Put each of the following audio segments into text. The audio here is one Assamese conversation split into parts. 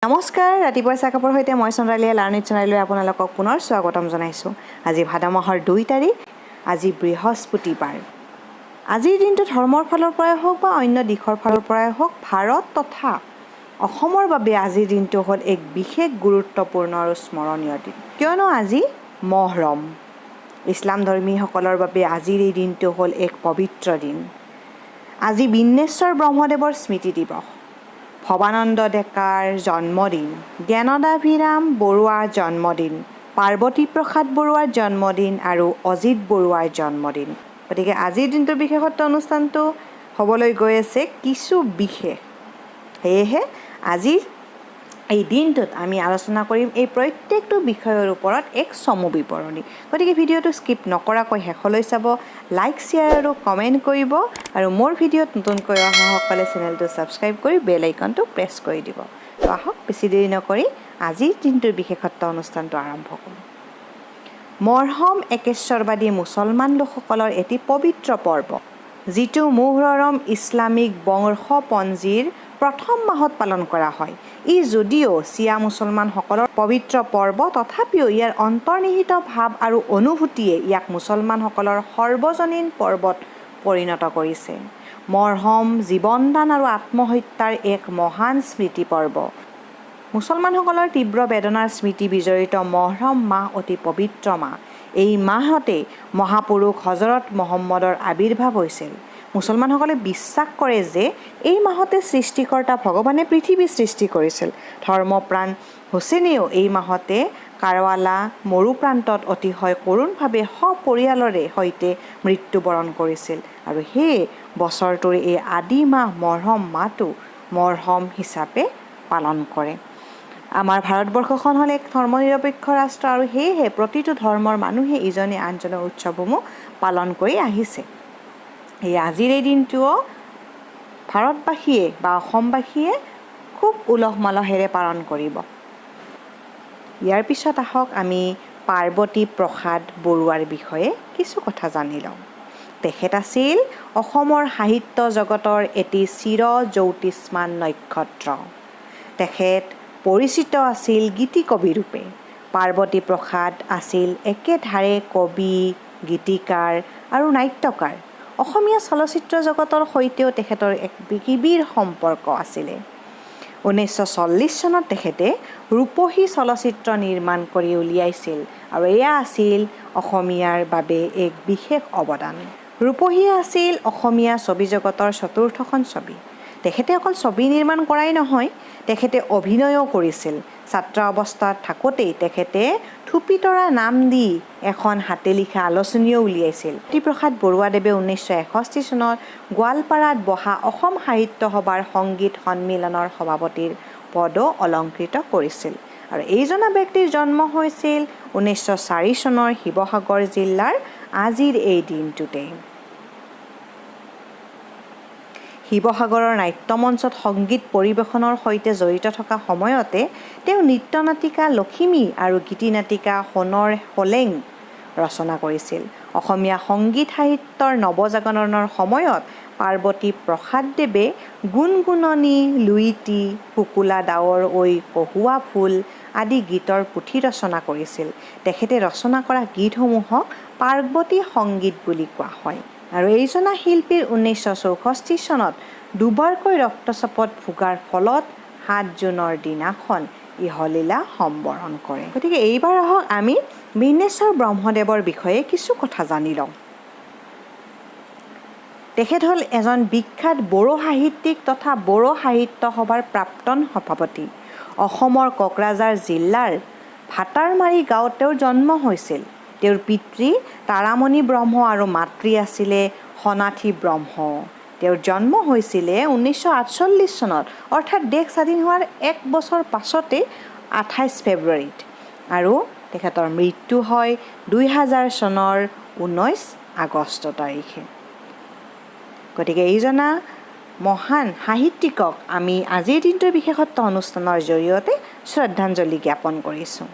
নমস্কাৰ, ৰাতিপুৱাৰ চাহ কাপৰ সৈতে মই চন্দ্ৰালীয়ে লাৰ্ণিং চেনেললৈ আপোনালোকক পুনৰ স্বাগতম জনাইছোঁ। আজি ভাদ মাহৰ 2 তাৰিখ, আজি বৃহস্পতিবাৰ। আজিৰ দিনটো ধৰ্মৰ ফালৰ পৰাই হওক বা অন্য দিশৰ ফালৰ পৰাই হওক, ভাৰত তথা অসমৰ বাবে আজিৰ দিনটো হ'ল এক বিশেষ গুৰুত্বপূৰ্ণ আৰু স্মৰণীয় দিন। কিয়নো আজি মহৰম। ইছলাম ধৰ্মীসকলৰ বাবে আজিৰ এই দিনটো হ'ল এক পবিত্ৰ দিন। আজি বিন্নেশ্বৰ ব্ৰহ্মদেৱৰ স্মৃতি দিৱস, ভৱানন্দ ডেকাৰ জন্মদিন, জ্ঞানদাভিৰাম বৰুৱাৰ জন্মদিন, পাৰ্বতী প্ৰসাদ বৰুৱাৰ জন্মদিন আৰু অজিত বৰুৱাৰ জন্মদিন। গতিকে আজিৰ দিনটোৰ বিশেষত্ব অনুষ্ঠানটো হ'বলৈ গৈ আছে কিছু বিশেষ। সেয়েহে আজিৰ এই দিনটোত আমি আলোচনা কৰিম এই প্ৰত্যেকটো বিষয়ৰ ওপৰত এক চমু বিৱৰণী। গতিকে ভিডিঅ'টো স্কিপ নকৰাকৈ শেষলৈ চাব, লাইক, শ্বেয়াৰ আৰু কমেণ্ট কৰিব আৰু মোৰ ভিডিঅ'ত নতুনকৈ অহাসকলে চেনেলটো ছাবস্ক্ৰাইব কৰি বেল আইকনটো প্ৰেছ কৰি দিব। তো আহক বেছি দেৰি নকৰি আজিৰ দিনটোৰ বিশেষত্ব অনুষ্ঠানটো আৰম্ভ কৰোঁ। মহৰম একেশ্বৰবাদী মুছলমান লোকসকলৰ এটি পবিত্ৰ পৰ্ব, যিটো মুহৰৰম ইছলামিক বৰ্ষপঞ্জীৰ প্ৰথম মাহত পালন কৰা হয়। ই যদিও চিয়া মুছলমানসকলৰ পবিত্ৰ পৰ্ব, তথাপিও ইয়াৰ অন্তৰ্নিহিত ভাৱ আৰু অনুভূতিয়ে ইয়াক মুছলমানসকলৰ সৰ্বজনীন পৰ্বত পৰিণত কৰিছে। মহৰম জীৱনদান আৰু আত্মহত্যাৰ এক মহান স্মৃতি পৰ্ব। মুছলমানসকলৰ তীব্ৰ বেদনাৰ স্মৃতি বিজড়িত মহৰম মাহ অতি পবিত্ৰ মাহ। এই মাহতে মহাপুৰুষ হজৰত মহম্মদৰ আৱিৰ্ভাৱ হৈছিল। মুছলমানসকলে বিশ্বাস কৰে যে এই মাহতে সৃষ্টিকৰ্তা ভগৱানে পৃথিৱী সৃষ্টি কৰিছিল। ধৰ্মপ্ৰাণ হুছেইনেও এই মাহতে কাৰৱালা মৰুপ্ৰান্তত অতিশয় কৰোণভাৱে সপৰিয়ালৰে সৈতে মৃত্যুবৰণ কৰিছিল আৰু সেয়ে বছৰটোৰ এই আদি মাহ মহৰম মাহটো মহৰম হিচাপে পালন কৰে। আমাৰ ভাৰতবৰ্ষখন হ'ল এক ধৰ্মনিৰপেক্ষ ৰাষ্ট্ৰ আৰু সেয়েহে প্ৰতিটো ধৰ্মৰ মানুহে ইজনে আনজনৰ উৎসৱসমূহ পালন কৰি আহিছে। এই আজিৰ এই দিনটোও ভাৰতবাসীয়ে বা অসমবাসীয়ে খুব উলহ মালহেৰে পালন কৰিব। ইয়াৰ পিছত আহক আমি পাৰ্বতী প্ৰসাদ বৰুৱাৰ বিষয়ে কিছু কথা জানি লওঁ। তেখেত আছিল অসমৰ সাহিত্য জগতৰ এটি চিৰ জ্যোতিষ্মান নক্ষত্ৰ। তেখেত পৰিচিত আছিল গীতি কবি ৰূপে। পাৰ্বতী প্ৰসাদ আছিল একেধাৰে কবি, গীতিকাৰ আৰু নাট্যকাৰ। অসমীয়া চলচ্চিত্ৰ জগতৰ সৈতেও তেখেতৰ এক গভীৰ সম্পৰ্ক আছিলে। 1940 চনত তেখেতে ৰূপহী চলচ্চিত্ৰ নিৰ্মাণ কৰি উলিয়াইছিল আৰু এয়া আছিল অসমীয়াৰ বাবে এক বিশেষ অৱদান। ৰূপহী আছিল অসমীয়া ছবি জগতৰ চতুৰ্থখন ছবি। তেখেতে অকল ছবি নিৰ্মাণ কৰাই নহয়, তেখেতে অভিনয়ো কৰিছিল। ছাত্ৰ অৱস্থাত থাকোঁতেই তেখেতে থুপিতৰা নাম দি এখন হাতে লিখা আলোচনীও উলিয়াইছিল। জ্যোতিপ্ৰসাদ বৰুৱাদেৱে 1961 চনত গোৱালপাৰাত বহা অসম সাহিত্য সভাৰ সংগীত সন্মিলনৰ সভাপতিৰ পদো অলংকৃত কৰিছিল। আৰু এইজনা ব্যক্তিৰ জন্ম হৈছিল 1904 চনৰ শিৱসাগৰ জিলাৰ আজিৰ এই দিনটোতে। শিৱসাগৰৰ নাট্যমঞ্চত সংগীত পৰিৱেশনৰ সৈতে জড়িত থকা সময়তে তেওঁ নৃত্যনাটিকা লখিমী আৰু গীতিনাটিকা সোণৰ হোলেং ৰচনা কৰিছিল। অসমীয়া সংগীত সাহিত্যৰ নৱজাগৰণৰ সময়ত পাৰ্বতী প্ৰসাদদেৱে গুণগুণনি, লুইটি, শুকুলা ডাৱৰ ঐ কহুৱা ফুল আদি গীতৰ পুথি ৰচনা কৰিছিল। তেখেতে ৰচনা কৰা গীতসমূহক পাৰ্বতী সংগীত বুলি কোৱা হয়। আৰু এইজনা শিল্পীৰ 1964 চনত দুবাৰকৈ ৰক্তচাপত ভোগাৰ ফলত 7 জুনৰ দিনাখন ইহলীলা সম্বৰণ কৰে। গতিকে এইবাৰ আহক আমি বিন্নেশ্বৰ ব্ৰহ্মদেৱৰ বিষয়ে কিছু কথা জানি লওঁ। তেখেত হ'ল এজন বিখ্যাত বড়ো সাহিত্যিক তথা বড়ো সাহিত্য সভাৰ প্ৰাক্তন সভাপতি। অসমৰ কোকৰাঝাৰ জিলাৰ ভাটাৰমাৰী গাঁৱত তেওঁৰ জন্ম হৈছিল। তেওঁৰ পিতৃ তাৰামণি ব্ৰহ্ম আৰু মাতৃ আছিলে সনাথি ব্ৰহ্ম। তেওঁৰ জন্ম হৈছিলে 1948 চনত, অৰ্থাৎ দেশ স্বাধীন হোৱাৰ 1 বছৰ পাছতে 28 ফেব্ৰুৱাৰীত। আৰু তেখেতৰ মৃত্যু হয় 2000 চনৰ 19 আগষ্ট তাৰিখে। গতিকে এইজনা মহান সাহিত্যিকক আমি আজিৰ দিনটোৰ বিশেষত্ব অনুষ্ঠানৰ জৰিয়তে শ্ৰদ্ধাঞ্জলি জ্ঞাপন কৰিছোঁ।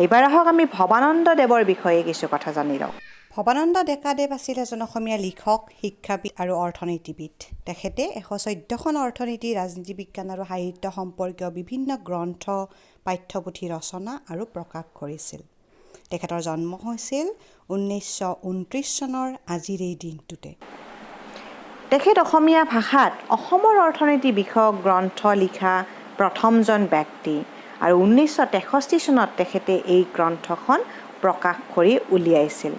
এইবাৰ আহক আমি ভৱানন্দ দেৱৰ বিষয়ে কিছু কথা জানি লওঁ। ভৱানন্দ ডেকাদেৱ আছিল এজন অসমীয়া লিখক, শিক্ষাবিদ আৰু অৰ্থনীতিবিদ। তেখেতে 114খন অৰ্থনীতি, ৰাজনীতি বিজ্ঞান আৰু সাহিত্য সম্পৰ্কীয় বিভিন্ন গ্ৰন্থ, পাঠ্যপুথি ৰচনা আৰু প্ৰকাশ কৰিছিল। তেখেতৰ জন্ম হৈছিল 1929 চনৰ আজিৰ এই দিনটোতে। তেখেত অসমীয়া ভাষাত অসমৰ অৰ্থনীতি বিষয়ক গ্ৰন্থ লিখা প্ৰথমজন ব্যক্তি আৰু 1963 চনত তেখেতে এই গ্ৰন্থখন প্ৰকাশ কৰি উলিয়াইছিল।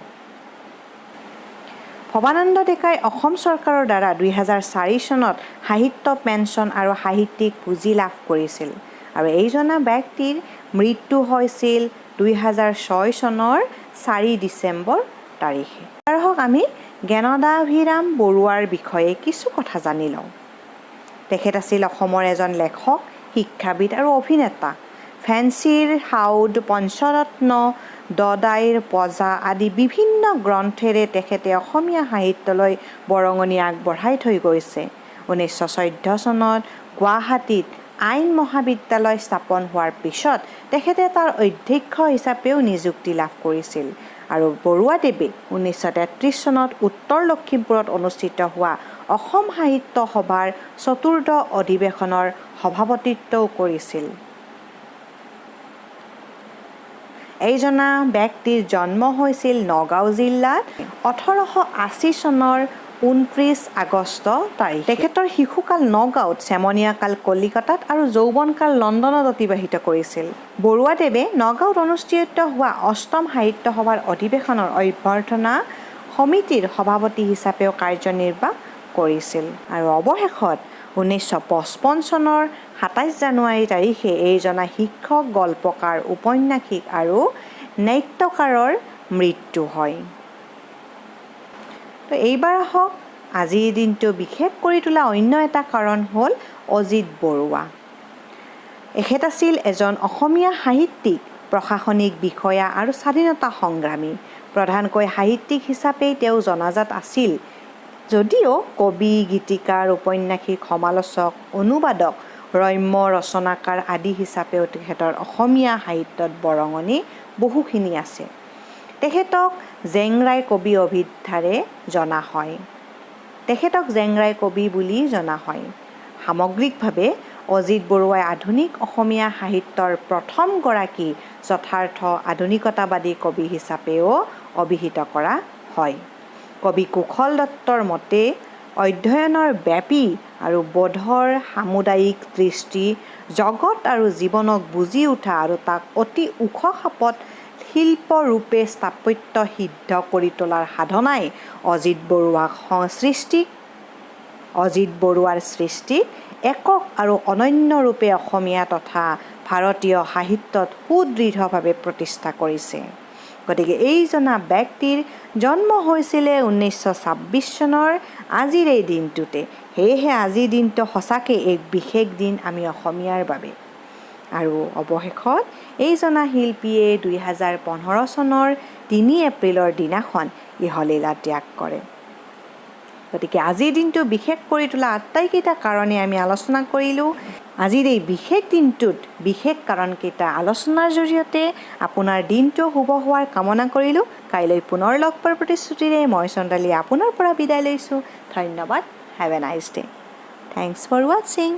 ভৱানন্দ ডেকাই অসম চৰকাৰৰ দ্বাৰা 2004 চনত সাহিত্য পেঞ্চন আৰু সাহিত্যিক পুঁজি লাভ কৰিছিল আৰু এইজনা ব্যক্তিৰ মৃত্যু হৈছিল 2006 চনৰ 4 ডিচেম্বৰ তাৰিখে। আহক আমি জ্ঞানদাভিৰাম বৰুৱাৰ বিষয়ে কিছু কথা জানি লওঁ। তেখেত আছিল অসমৰ এজন লেখক, শিক্ষাবিদ আৰু অভিনেতা। ফেঞ্চিৰ হাউদ, পঞ্চৰত্ন, দদাইৰ প্ৰজা আদি বিভিন্ন গ্ৰন্থেৰে তেখেতে অসমীয়া সাহিত্যলৈ বৰঙণি আগবঢ়াই থৈ গৈছে। 1914 চনত গুৱাহাটীত আইন মহাবিদ্যালয় স্থাপন হোৱাৰ পিছত তেখেতে তাৰ অধ্যক্ষ হিচাপেও নিযুক্তি লাভ কৰিছিল আৰু বৰুৱাদেৱে 1933 চনত উত্তৰ লখিমপুৰত অনুষ্ঠিত হোৱা অসম সাহিত্য সভাৰ 4ৰ্থ অধিৱেশনৰ সভাপতিত্বও কৰিছিল। এইজনা ব্যক্তিৰ জন্ম হৈছিল নগাঁও জিলাত 1880 চনৰ 29 আগষ্ট তাৰিখে। তেখেতৰ শিশুকাল নগাঁৱত, চেমনীয়াকাল কলিকতাত আৰু যৌৱনকাল লণ্ডনত অতিবাহিত কৰিছিল। বৰুৱাদেৱে নগাঁৱত অনুষ্ঠিত হোৱা 8ম সাহিত্য সভাৰ অধিৱেশনৰ অভ্যৰ্থনা সমিতিৰ সভাপতি হিচাপেও কাৰ্যনিৰ্বাহ কৰিছিল আৰু অৱশেষত 1955 চনৰ 27 জানুৱাৰী তাৰিখে এইজনা শিক্ষক, গল্পকাৰ, ঔপন্যাসিক আৰু নাট্যকাৰৰ মৃত্যু হয়। তো এইবাৰ আহক আজিৰ দিনটো বিশেষ কৰি তোলা অন্য এটা কাৰণ হ'ল অজিত বৰুৱা। এখেত আছিল এজন অসমীয়া সাহিত্যিক, প্ৰশাসনিক বিষয়া আৰু স্বাধীনতা সংগ্ৰামী। প্ৰধানকৈ সাহিত্যিক হিচাপেই তেওঁ জনাজাত আছিল যদিও কবি, গীতিকাৰ, ঔপন্যাসিক, সমালোচক, অনুবাদক, ৰম্য ৰচনাকাৰ আদি হিচাপেও তেখেতৰ অসমীয়া সাহিত্যত বৰঙণি বহুখিনি আছে। তেখেতক জেংৰাই কবি অভিধাৰে জনা হয়। বুলি জনা হয়। সামগ্ৰিকভাৱে অজিত বৰুৱাই আধুনিক অসমীয়া সাহিত্যৰ প্ৰথমগৰাকী যথাৰ্থ আধুনিকতাবাদী কবি হিচাপেও অভিহিত কৰা হয়। কবি কুশল দত্তৰ মতে অধ্যয়নৰ ব্যাপী আৰু বোধৰ সামুদায়িক দৃষ্টি, জগত আৰু জীৱনক বুজি উঠা আৰু তাক অতি ওখ খাপত শিল্পৰূপে স্থাপত্য সিদ্ধ কৰি তোলাৰ সাধনাই অজিত বৰুৱাৰ সৃষ্টিক একক আৰু অনন্য ৰূপে অসমীয়া তথা ভাৰতীয় সাহিত্যত সুদৃঢ়ভাৱে প্ৰতিষ্ঠা কৰিছে। গতিকে এইজনা ব্যক্তিৰ জন্ম হৈছিলে 1926 চনৰ আজিৰ এই দিনটোতে। সেয়েহে আজিৰ দিনটো সঁচাকৈ এক বিশেষ দিন আমি অসমীয়াৰ বাবে। আৰু অৱশেষত এইজনা শিল্পীয়ে 2015 চনৰ 3 এপ্ৰিলৰ দিনাখন ইহলীলা ত্যাগ কৰে। গতিকে আজিৰ দিনটো বিশেষ কৰি তোলা আটাইকেইটা কাৰণেই আমি আলোচনা কৰিলোঁ। আজিৰ এই বিশেষ দিনটোত বিশেষ কাৰণকেইটা আলোচনাৰ জৰিয়তে আপোনাৰ দিনটো শুভ হোৱাৰ কামনা কৰিলোঁ। কাইলৈ পুনৰ লগ পোৱাৰ প্ৰতিশ্ৰুতিৰে মই চন্দ্ৰালী আপোনাৰ পৰা বিদায় লৈছোঁ। ধন্যবাদ। Have a nice day. Thanks for ৱাচিং।